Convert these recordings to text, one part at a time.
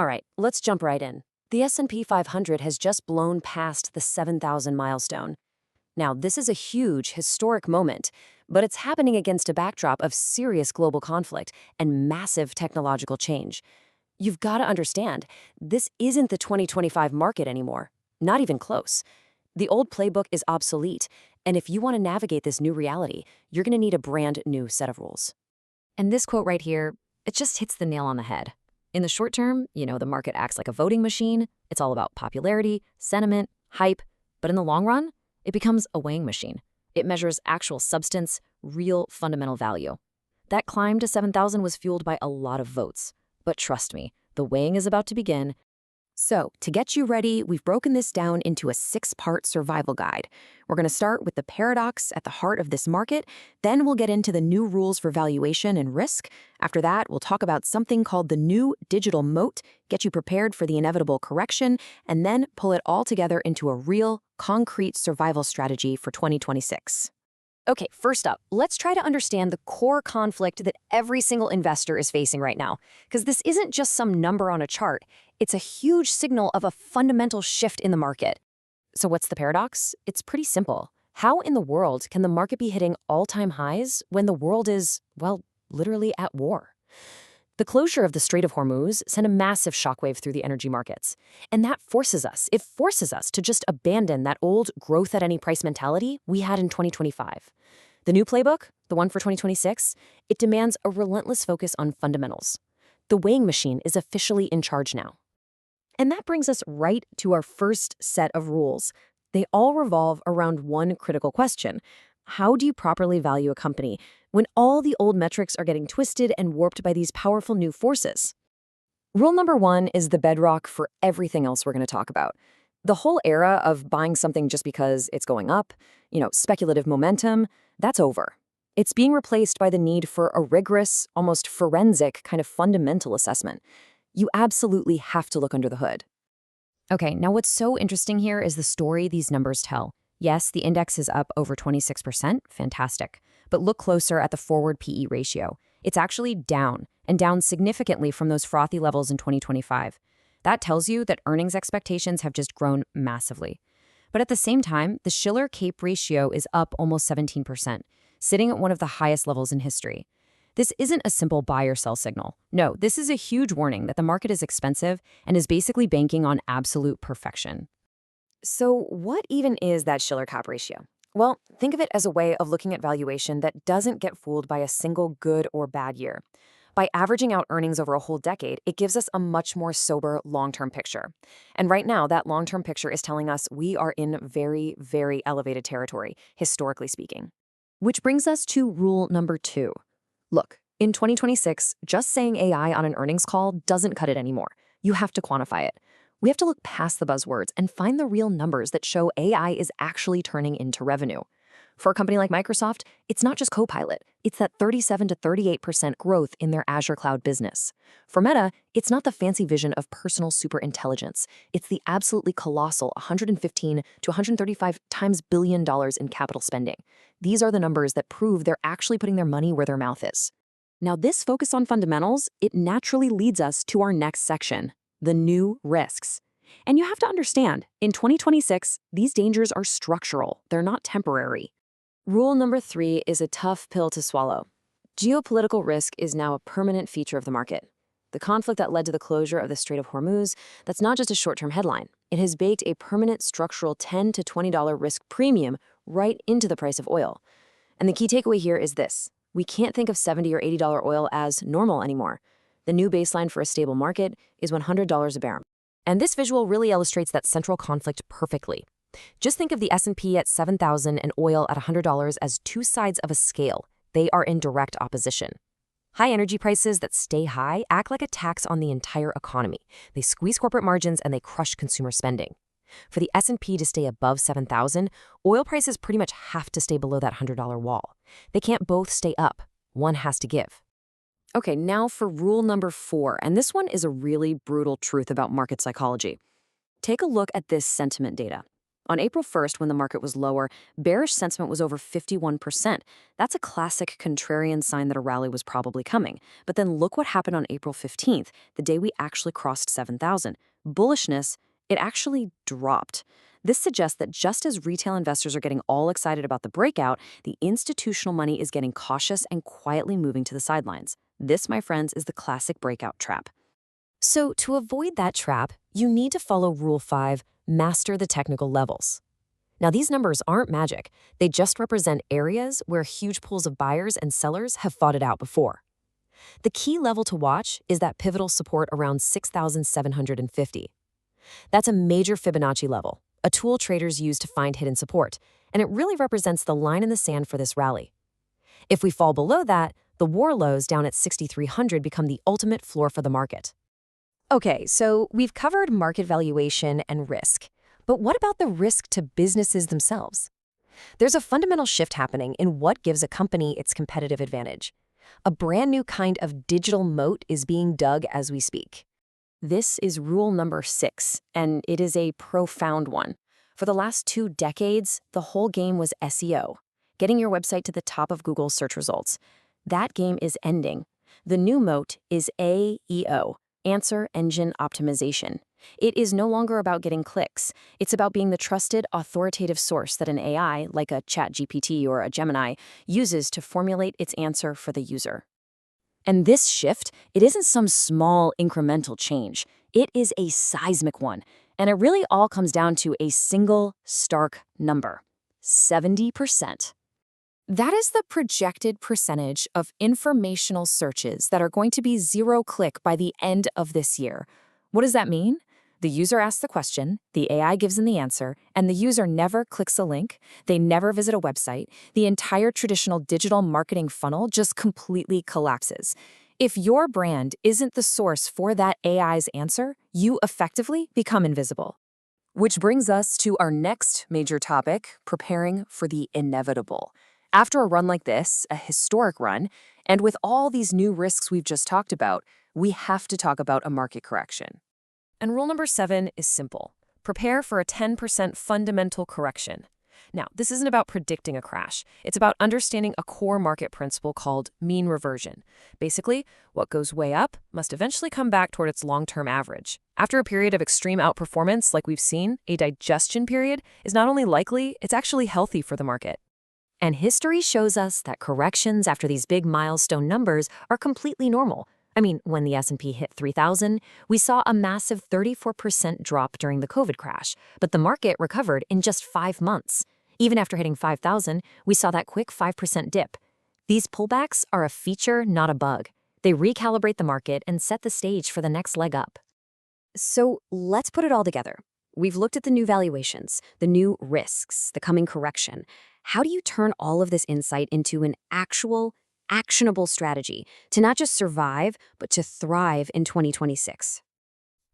All right, let's jump right in. The S&P 500 has just blown past the 7,000 milestone. Now, this is a huge, historic moment, but it's happening against a backdrop of serious global conflict and massive technological change. You've got to understand, this isn't the 2025 market anymore. Not even close. The old playbook is obsolete, and if you want to navigate this new reality, you're going to need a brand new set of rules. And this quote right here, it just hits the nail on the head. In the short term, the market acts like a voting machine. It's all about popularity, sentiment, hype. But in the long run, it becomes a weighing machine. It measures actual substance, real fundamental value. That climb to 7,000 was fueled by a lot of votes. But trust me, the weighing is about to begin. So, to get you ready, we've broken this down into a 6-part survival guide. We're going to start with the paradox at the heart of this market, then we'll get into the new rules for valuation and risk. After that, we'll talk about something called the new digital moat, get you prepared for the inevitable correction, and then pull it all together into a real, concrete survival strategy for 2026. Okay, first up, let's try to understand the core conflict that every single investor is facing right now. Because this isn't just some number on a chart, it's a huge signal of a fundamental shift in the market. So what's the paradox? It's pretty simple. How in the world can the market be hitting all-time highs when the world is, well, literally at war? The closure of the Strait of Hormuz sent a massive shockwave through the energy markets. And that forces us to just abandon that old growth-at-any-price mentality we had in 2025. The new playbook, the one for 2026, it demands a relentless focus on fundamentals. The weighing machine is officially in charge now. And that brings us right to our first set of rules. They all revolve around one critical question. How do you properly value a company when all the old metrics are getting twisted and warped by these powerful new forces? Rule number 1 is the bedrock for everything else we're going to talk about. The whole era of buying something just because it's going up, speculative momentum, that's over. It's being replaced by the need for a rigorous, almost forensic kind of fundamental assessment. You absolutely have to look under the hood. Okay, now what's so interesting here is the story these numbers tell. Yes, the index is up over 26%, fantastic. But look closer at the forward PE ratio. It's actually down, and down significantly from those frothy levels in 2025. That tells you that earnings expectations have just grown massively. But at the same time, the Shiller-Cape ratio is up almost 17%, sitting at one of the highest levels in history. This isn't a simple buy or sell signal. No, this is a huge warning that the market is expensive and is basically banking on absolute perfection. So what even is that Shiller-Cape ratio? Well, think of it as a way of looking at valuation that doesn't get fooled by a single good or bad year. By averaging out earnings over a whole decade, it gives us a much more sober long-term picture. And right now, that long-term picture is telling us we are in very, very elevated territory, historically speaking. Which brings us to rule number 2. Look, in 2026, just saying AI on an earnings call doesn't cut it anymore. You have to quantify it. We have to look past the buzzwords and find the real numbers that show AI is actually turning into revenue. For a company like Microsoft, it's not just Copilot. It's that 37 to 38% growth in their Azure cloud business. For Meta, it's not the fancy vision of personal superintelligence. It's the absolutely colossal 115 to 135 times billion dollars in capital spending. These are the numbers that prove they're actually putting their money where their mouth is. Now, this focus on fundamentals, it naturally leads us to our next section, the new risks. And you have to understand, in 2026, these dangers are structural. They're not temporary. Rule number 3 is a tough pill to swallow. Geopolitical risk is now a permanent feature of the market. The conflict that led to the closure of the Strait of Hormuz, that's not just a short-term headline. It has baked a permanent structural $10 to $20 risk premium right into the price of oil. And the key takeaway here is this. We can't think of $70 or $80 oil as normal anymore. The new baseline for a stable market is $100 a barrel. And this visual really illustrates that central conflict perfectly. Just think of the S&P at 7,000 and oil at $100 as two sides of a scale. They are in direct opposition. High energy prices that stay high act like a tax on the entire economy. They squeeze corporate margins and they crush consumer spending. For the S&P to stay above 7,000, oil prices pretty much have to stay below that $100 wall. They can't both stay up. One has to give. Okay, now for rule number 4, and this one is a really brutal truth about market psychology. Take a look at this sentiment data. On April 1st, when the market was lower, bearish sentiment was over 51%. That's a classic contrarian sign that a rally was probably coming. But then look what happened on April 15th, the day we actually crossed 7,000. Bullishness, it actually dropped. This suggests that just as retail investors are getting all excited about the breakout, the institutional money is getting cautious and quietly moving to the sidelines. This, my friends, is the classic breakout trap. So to avoid that trap, you need to follow Rule 5, master the technical levels. Now, these numbers aren't magic. They just represent areas where huge pools of buyers and sellers have fought it out before. The key level to watch is that pivotal support around 6,750. That's a major Fibonacci level, a tool traders use to find hidden support, and it really represents the line in the sand for this rally. If we fall below that, the war lows down at 6,300 become the ultimate floor for the market. Okay, so we've covered market valuation and risk. But what about the risk to businesses themselves? There's a fundamental shift happening in what gives a company its competitive advantage. A brand new kind of digital moat is being dug as we speak. This is rule number 6, and it is a profound one. For the last 2 decades, the whole game was SEO, getting your website to the top of Google's search results. That game is ending. The new moat is AEO, Answer Engine Optimization. It is no longer about getting clicks. It's about being the trusted, authoritative source that an AI, like a ChatGPT or a Gemini, uses to formulate its answer for the user. And this shift, it isn't some small incremental change. It is a seismic one. And it really all comes down to a single stark number: 70%. That is the projected percentage of informational searches that are going to be zero-click by the end of this year. What does that mean? The user asks the question, the AI gives them the answer, and the user never clicks a link, they never visit a website, the entire traditional digital marketing funnel just completely collapses. If your brand isn't the source for that AI's answer, you effectively become invisible. Which brings us to our next major topic, preparing for the inevitable. After a run like this, a historic run, and with all these new risks we've just talked about, we have to talk about a market correction. And rule number 7 is simple. Prepare for a 10% fundamental correction. Now, this isn't about predicting a crash. It's about understanding a core market principle called mean reversion. Basically, what goes way up must eventually come back toward its long-term average. After a period of extreme outperformance like we've seen, a digestion period is not only likely, it's actually healthy for the market. And history shows us that corrections after these big milestone numbers are completely normal. I mean, when the S&P hit 3,000, we saw a massive 34% drop during the COVID crash, but the market recovered in just 5 months. Even after hitting 5,000, we saw that quick 5% dip. These pullbacks are a feature, not a bug. They recalibrate the market and set the stage for the next leg up. So let's put it all together. We've looked at the new valuations, the new risks, the coming correction. How do you turn all of this insight into an actual, actionable strategy to not just survive, but to thrive in 2026?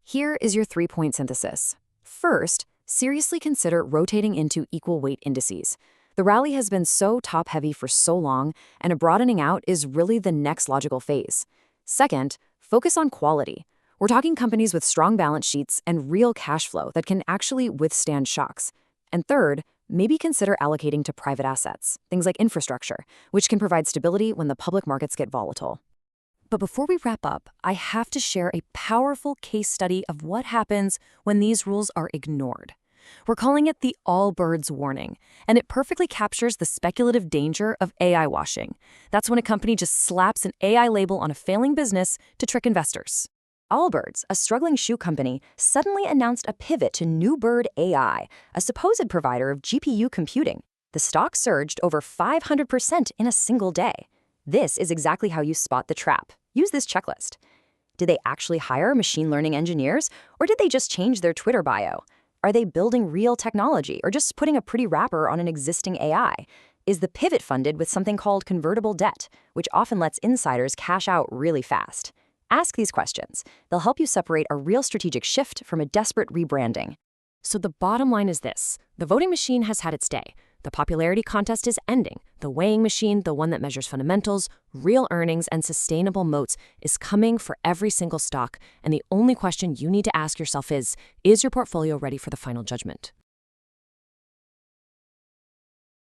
Here is your 3-point synthesis. First, seriously consider rotating into equal weight indices. The rally has been so top-heavy for so long, and a broadening out is really the next logical phase. Second, focus on quality. We're talking companies with strong balance sheets and real cash flow that can actually withstand shocks. And third, maybe consider allocating to private assets, things like infrastructure, which can provide stability when the public markets get volatile. But before we wrap up, I have to share a powerful case study of what happens when these rules are ignored. We're calling it the all birds warning, and it perfectly captures the speculative danger of AI washing. That's when a company just slaps an AI label on a failing business to trick investors. Allbirds, a struggling shoe company, suddenly announced a pivot to Newbird AI, a supposed provider of GPU computing. The stock surged over 500% in a single day. This is exactly how you spot the trap. Use this checklist. Did they actually hire machine learning engineers, or did they just change their Twitter bio? Are they building real technology, or just putting a pretty wrapper on an existing AI? Is the pivot funded with something called convertible debt, which often lets insiders cash out really fast? Ask these questions. They'll help you separate a real strategic shift from a desperate rebranding. So the bottom line is this. The voting machine has had its day. The popularity contest is ending. The weighing machine, the one that measures fundamentals, real earnings, and sustainable moats, is coming for every single stock. And the only question you need to ask yourself is your portfolio ready for the final judgment?